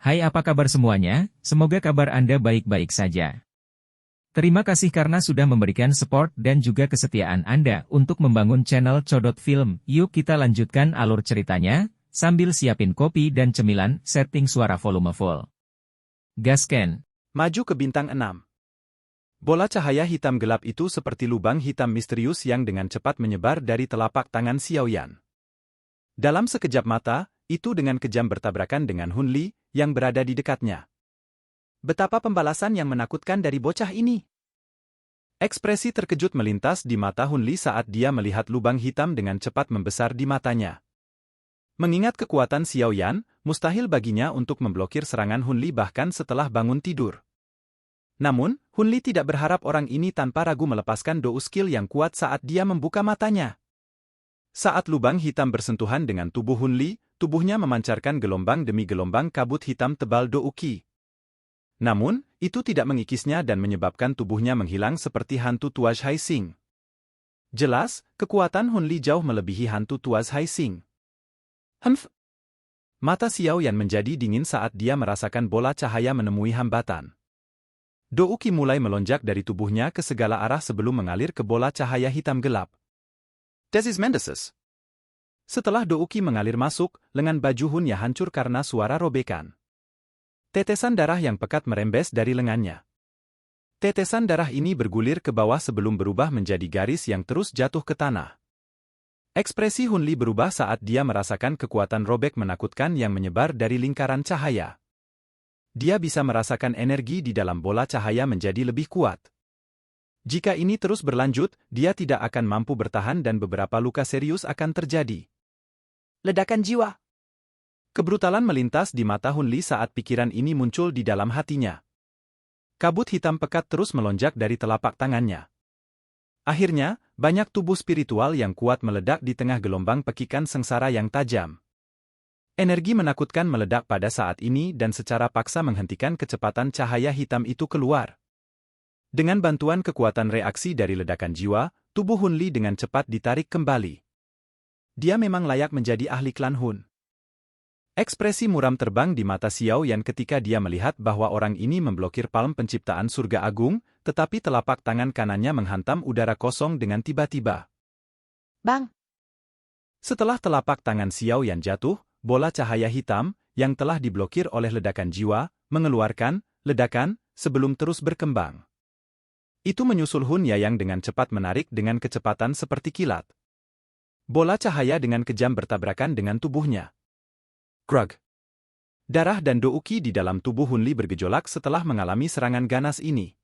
Hai, apa kabar semuanya? Semoga kabar Anda baik-baik saja. Terima kasih karena sudah memberikan support dan juga kesetiaan Anda untuk membangun channel Codot Film. Yuk kita lanjutkan alur ceritanya, sambil siapin kopi dan cemilan, setting suara volume full. Gasken. Maju ke bintang 6. Bola cahaya hitam gelap itu seperti lubang hitam misterius yang dengan cepat menyebar dari telapak tangan Xiaoyan. Dalam sekejap mata, itu dengan kejam bertabrakan dengan Hun Li yang berada di dekatnya. Betapa pembalasan yang menakutkan dari bocah ini. Ekspresi terkejut melintas di mata Hun Li saat dia melihat lubang hitam dengan cepat membesar di matanya. Mengingat kekuatan Xiaoyan, mustahil baginya untuk memblokir serangan Hun Li bahkan setelah bangun tidur. Namun, Hun Li tidak berharap orang ini tanpa ragu melepaskan dou skill yang kuat saat dia membuka matanya. Saat lubang hitam bersentuhan dengan tubuh Hun Li, tubuhnya memancarkan gelombang demi gelombang kabut hitam tebal dou qi. Namun, itu tidak mengikisnya dan menyebabkan tubuhnya menghilang seperti hantu Tuas Hai Xing. Jelas, kekuatan Hun Li jauh melebihi hantu Tuas Hai Xing. Mata Xiaoyan menjadi dingin saat dia merasakan bola cahaya menemui hambatan. Dou qi mulai melonjak dari tubuhnya ke segala arah sebelum mengalir ke bola cahaya hitam gelap. Desis Mendeses. Setelah dou qi mengalir masuk, lengan baju Hun-ya hancur karena suara robekan. Tetesan darah yang pekat merembes dari lengannya. Tetesan darah ini bergulir ke bawah sebelum berubah menjadi garis yang terus jatuh ke tanah. Ekspresi Hun Li berubah saat dia merasakan kekuatan robek menakutkan yang menyebar dari lingkaran cahaya. Dia bisa merasakan energi di dalam bola cahaya menjadi lebih kuat. Jika ini terus berlanjut, dia tidak akan mampu bertahan dan beberapa luka serius akan terjadi. Ledakan jiwa. Kebrutalan melintas di mata Hun Li saat pikiran ini muncul di dalam hatinya. Kabut hitam pekat terus melonjak dari telapak tangannya. Akhirnya, banyak tubuh spiritual yang kuat meledak di tengah gelombang pekikan sengsara yang tajam. Energi menakutkan meledak pada saat ini dan secara paksa menghentikan kecepatan cahaya hitam itu keluar. Dengan bantuan kekuatan reaksi dari ledakan jiwa, tubuh Hun Li dengan cepat ditarik kembali. Dia memang layak menjadi ahli klan Hun. Ekspresi muram terbang di mata Xiaoyan ketika dia melihat bahwa orang ini memblokir palm penciptaan surga agung, tetapi telapak tangan kanannya menghantam udara kosong dengan tiba-tiba. Bang! Setelah telapak tangan Xiaoyan jatuh, bola cahaya hitam, yang telah diblokir oleh ledakan jiwa, mengeluarkan ledakan sebelum terus berkembang. Itu menyusul Hun Yayang dengan cepat menarik dengan kecepatan seperti kilat. Bola cahaya dengan kejam bertabrakan dengan tubuhnya. Grug. Darah dan dou qi di dalam tubuh Hun Li bergejolak setelah mengalami serangan ganas ini.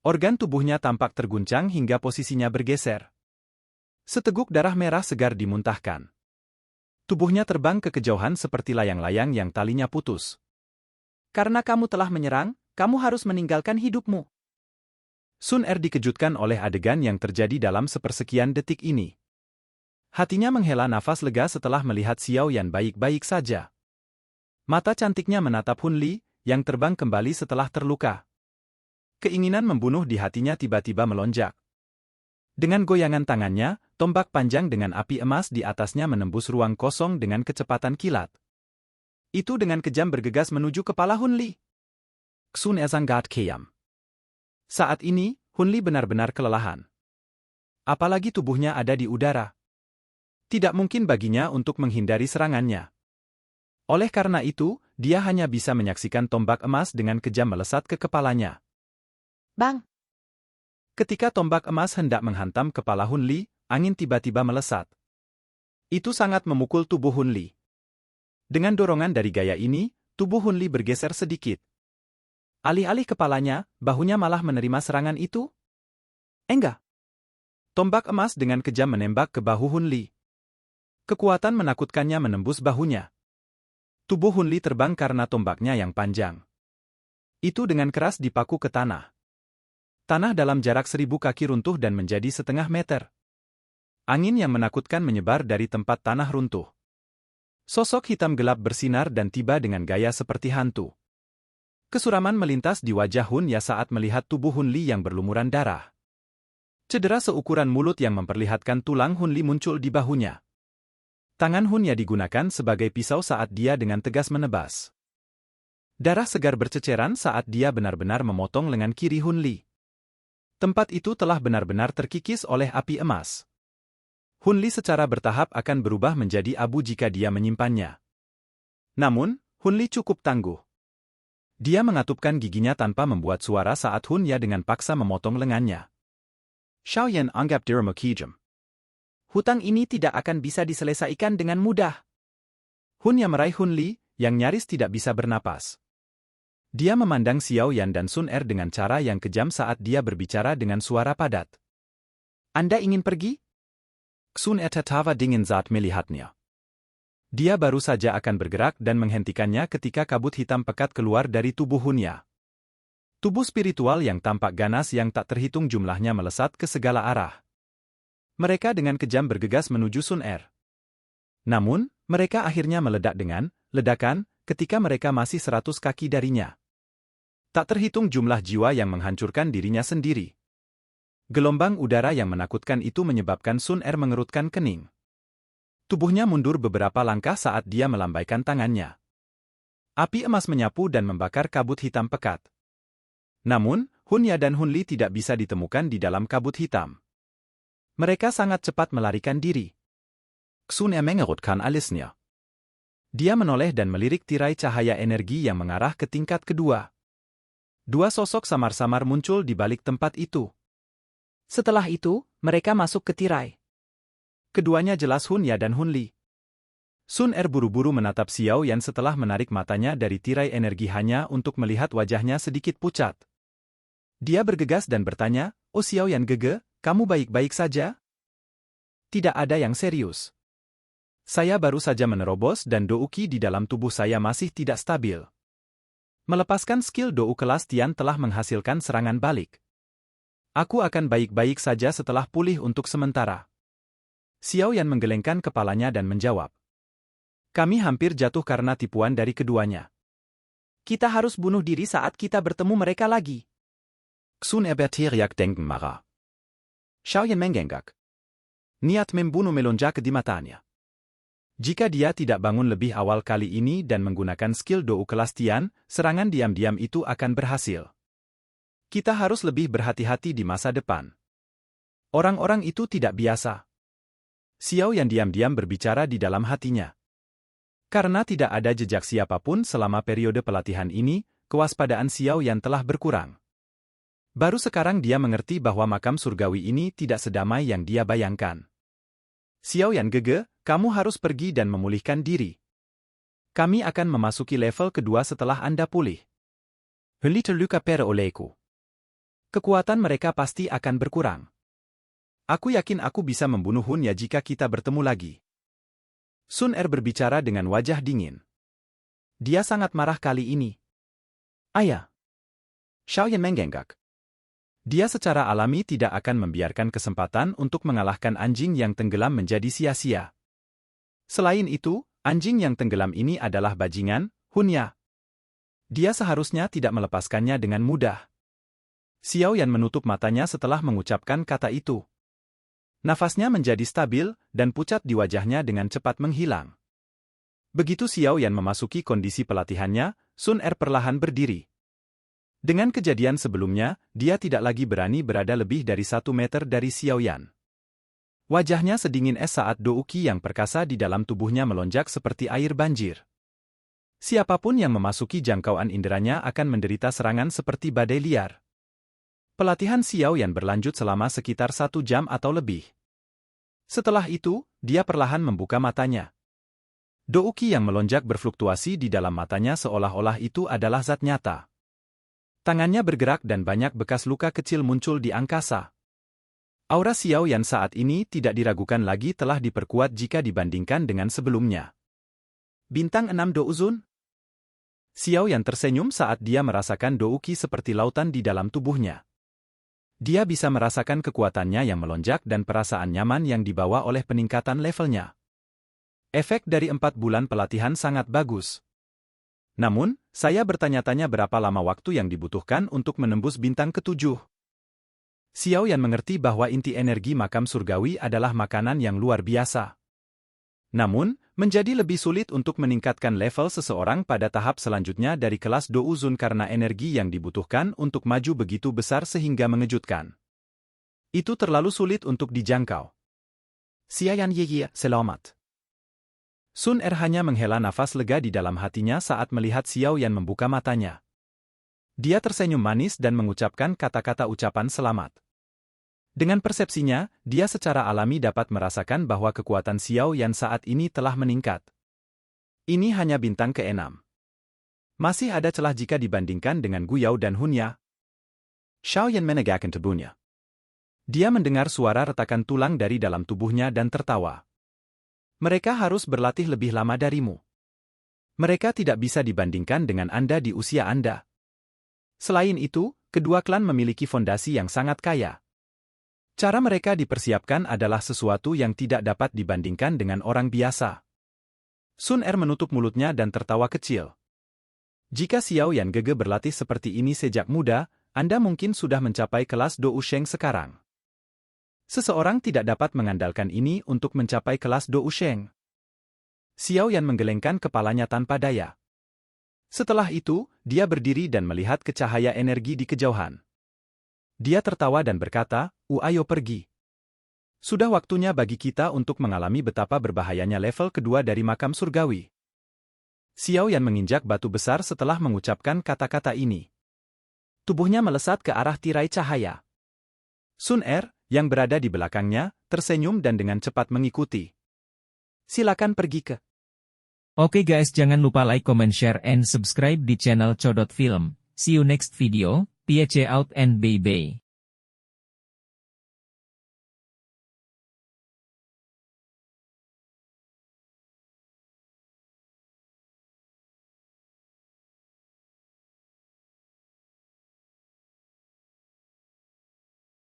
Organ tubuhnya tampak terguncang hingga posisinya bergeser. Seteguk darah merah segar dimuntahkan. Tubuhnya terbang ke kejauhan seperti layang-layang yang talinya putus. Karena kamu telah menyerang, kamu harus meninggalkan hidupmu. Sun Er dikejutkan oleh adegan yang terjadi dalam sepersekian detik ini. Hatinya menghela nafas lega setelah melihat Xiaoyan baik-baik saja. Mata cantiknya menatap Hun Li, yang terbang kembali setelah terluka. Keinginan membunuh di hatinya tiba-tiba melonjak. Dengan goyangan tangannya, tombak panjang dengan api emas di atasnya menembus ruang kosong dengan kecepatan kilat. Itu dengan kejam bergegas menuju kepala Hun Li. Xun Ezanggat Keyam. Saat ini, Hun Li benar-benar kelelahan. Apalagi tubuhnya ada di udara. Tidak mungkin baginya untuk menghindari serangannya. Oleh karena itu, dia hanya bisa menyaksikan tombak emas dengan kejam melesat ke kepalanya. Bang! Ketika tombak emas hendak menghantam kepala Hun Li, angin tiba-tiba melesat. Itu sangat memukul tubuh Hun Li. Dengan dorongan dari gaya ini, tubuh Hun Li bergeser sedikit. Alih-alih kepalanya, bahunya malah menerima serangan itu? Enggak. Tombak emas dengan kejam menembak ke bahu Hun Li. Kekuatan menakutkannya menembus bahunya. Tubuh Hun Li terbang karena tombaknya yang panjang. Itu dengan keras dipaku ke tanah. Tanah dalam jarak 1000 kaki runtuh dan menjadi setengah meter. Angin yang menakutkan menyebar dari tempat tanah runtuh. Sosok hitam gelap bersinar dan tiba dengan gaya seperti hantu. Kesuraman melintas di wajah Hun Ya saat melihat tubuh Hun Li yang berlumuran darah. Cedera seukuran mulut yang memperlihatkan tulang Hun Li muncul di bahunya. Tangan Hun Ya digunakan sebagai pisau saat dia dengan tegas menebas. Darah segar berceceran saat dia benar-benar memotong lengan kiri Hun Li. Tempat itu telah benar-benar terkikis oleh api emas. Hun Li secara bertahap akan berubah menjadi abu jika dia menyimpannya. Namun, Hun Li cukup tangguh. Dia mengatupkan giginya tanpa membuat suara saat Hun Ya dengan paksa memotong lengannya. Xiaoyan anggap dirimu kejam. Hutang ini tidak akan bisa diselesaikan dengan mudah. Hun Ya meraih Hun Li, yang nyaris tidak bisa bernapas. Dia memandang Xiao Yan dan Sun Er dengan cara yang kejam saat dia berbicara dengan suara padat. Anda ingin pergi? Sun Er tertawa dingin saat melihatnya. Dia baru saja akan bergerak dan menghentikannya ketika kabut hitam pekat keluar dari tubuh Hun Ya. Tubuh spiritual yang tampak ganas yang tak terhitung jumlahnya melesat ke segala arah. Mereka dengan kejam bergegas menuju Sun Er. Namun, mereka akhirnya meledak dengan ledakan ketika mereka masih 100 kaki darinya. Tak terhitung jumlah jiwa yang menghancurkan dirinya sendiri. Gelombang udara yang menakutkan itu menyebabkan Sun Er mengerutkan kening. Tubuhnya mundur beberapa langkah saat dia melambaikan tangannya. Api emas menyapu dan membakar kabut hitam pekat. Namun, Hun Ya dan Hun Li tidak bisa ditemukan di dalam kabut hitam. Mereka sangat cepat melarikan diri. Sun Er mengerutkan alisnya. Dia menoleh dan melirik tirai cahaya energi yang mengarah ke tingkat kedua. Dua sosok samar-samar muncul di balik tempat itu. Setelah itu, mereka masuk ke tirai. Keduanya jelas Hun Ya dan Hun Li. Sun Er buru-buru menatap Xiao Yan setelah menarik matanya dari tirai energi hanya untuk melihat wajahnya sedikit pucat. Dia bergegas dan bertanya, "Oh Xiao Yan Gege, kamu baik-baik saja?" "Tidak ada yang serius. Saya baru saja menerobos dan Dou Qi di dalam tubuh saya masih tidak stabil. Melepaskan skill Dou kelas Tian telah menghasilkan serangan balik. Aku akan baik-baik saja setelah pulih untuk sementara." Xiao Yan menggelengkan kepalanya dan menjawab. "Kami hampir jatuh karena tipuan dari keduanya. Kita harus bunuh diri saat kita bertemu mereka lagi." Sun Er berteriak denken marah. Xiao Yan menggenggak. Niat membunuh melonjak di matanya. Jika dia tidak bangun lebih awal kali ini dan menggunakan skill Dou kelas Tian, serangan diam-diam itu akan berhasil. Kita harus lebih berhati-hati di masa depan. Orang-orang itu tidak biasa. Xiao Yan diam-diam berbicara di dalam hatinya. Karena tidak ada jejak siapapun selama periode pelatihan ini, kewaspadaan Xiao Yan telah berkurang. Baru sekarang dia mengerti bahwa makam surgawi ini tidak sedamai yang dia bayangkan. "Xiao Yan Gege, kamu harus pergi dan memulihkan diri. Kami akan memasuki level kedua setelah Anda pulih. Hun Li terluka parah olehku. Kekuatan mereka pasti akan berkurang. Aku yakin aku bisa membunuh Hun Ya jika kita bertemu lagi." Sun Er berbicara dengan wajah dingin. Dia sangat marah kali ini. "Ayah." Xiao Yan menggenggak. Dia secara alami tidak akan membiarkan kesempatan untuk mengalahkan anjing yang tenggelam menjadi sia-sia. Selain itu, anjing yang tenggelam ini adalah bajingan, Hun Ya. Dia seharusnya tidak melepaskannya dengan mudah. Xiao Yan menutup matanya setelah mengucapkan kata itu. Nafasnya menjadi stabil, dan pucat di wajahnya dengan cepat menghilang. Begitu Xiao Yan memasuki kondisi pelatihannya, Sun Er perlahan berdiri. Dengan kejadian sebelumnya, dia tidak lagi berani berada lebih dari 1 meter dari Xiao Yan. Wajahnya sedingin es saat Dou Qi yang perkasa di dalam tubuhnya melonjak seperti air banjir. Siapapun yang memasuki jangkauan inderanya akan menderita serangan seperti badai liar. Pelatihan Xiao Yan berlanjut selama sekitar 1 jam atau lebih. Setelah itu, dia perlahan membuka matanya. Dou Qi yang melonjak berfluktuasi di dalam matanya seolah-olah itu adalah zat nyata. Tangannya bergerak dan banyak bekas luka kecil muncul di angkasa. Aura Xiao Yan saat ini tidak diragukan lagi telah diperkuat jika dibandingkan dengan sebelumnya. Bintang 6 Douzun? Xiao Yan tersenyum saat dia merasakan Dou Qi seperti lautan di dalam tubuhnya. Dia bisa merasakan kekuatannya yang melonjak dan perasaan nyaman yang dibawa oleh peningkatan levelnya. Efek dari 4 bulan pelatihan sangat bagus. Namun, saya bertanya-tanya berapa lama waktu yang dibutuhkan untuk menembus bintang ke-7. Xiao Yan mengerti bahwa inti energi makam surgawi adalah makanan yang luar biasa. Namun, menjadi lebih sulit untuk meningkatkan level seseorang pada tahap selanjutnya dari kelas Douzun karena energi yang dibutuhkan untuk maju begitu besar sehingga mengejutkan. Itu terlalu sulit untuk dijangkau. Siayan Ye, selamat. Sun Er hanya menghela nafas lega di dalam hatinya saat melihat Xiao Yan membuka matanya. Dia tersenyum manis dan mengucapkan kata-kata ucapan selamat. Dengan persepsinya, dia secara alami dapat merasakan bahwa kekuatan Xiao Yan saat ini telah meningkat. Ini hanya bintang ke-6. Masih ada celah jika dibandingkan dengan Gu Yao dan Hun Ya. Xiao Yan menegakkan tubuhnya. Dia mendengar suara retakan tulang dari dalam tubuhnya dan tertawa. Mereka harus berlatih lebih lama darimu. Mereka tidak bisa dibandingkan dengan Anda di usia Anda. Selain itu, kedua klan memiliki fondasi yang sangat kaya. Cara mereka dipersiapkan adalah sesuatu yang tidak dapat dibandingkan dengan orang biasa. Sun Er menutup mulutnya dan tertawa kecil. Jika Xiao Yan Gege berlatih seperti ini sejak muda, Anda mungkin sudah mencapai kelas Dou Sheng sekarang. Seseorang tidak dapat mengandalkan ini untuk mencapai kelas Dou Sheng. Xiao Yan menggelengkan kepalanya tanpa daya. Setelah itu, dia berdiri dan melihat ke cahaya energi di kejauhan. Dia tertawa dan berkata, ayo pergi. Sudah waktunya bagi kita untuk mengalami betapa berbahayanya level kedua dari makam surgawi. Xiao Yan menginjak batu besar setelah mengucapkan kata-kata ini. Tubuhnya melesat ke arah tirai cahaya. Sun Er, yang berada di belakangnya, tersenyum dan dengan cepat mengikuti. Silakan pergi ke. Oke guys, jangan lupa like, comment, share, and subscribe di channel Codot Film. See you next video. Peace out and bye-bye.